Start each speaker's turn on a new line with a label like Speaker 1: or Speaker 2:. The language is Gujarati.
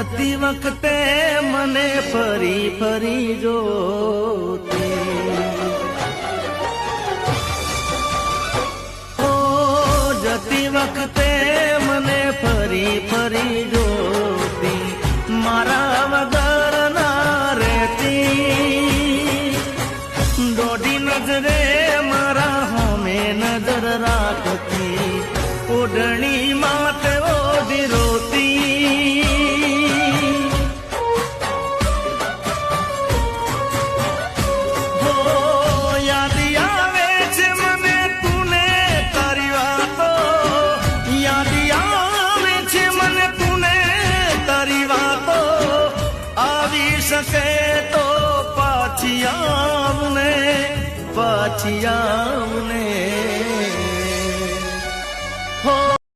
Speaker 1: જતી વખતે મને ફરી ફરી જોતી, ઓ જતી વખતે મને ફરી ફરી જોતી, મારા વગર ના રહેતી, દોઢી નજરે મારા હોમે નજર રાખતી, ઓઢણીમાં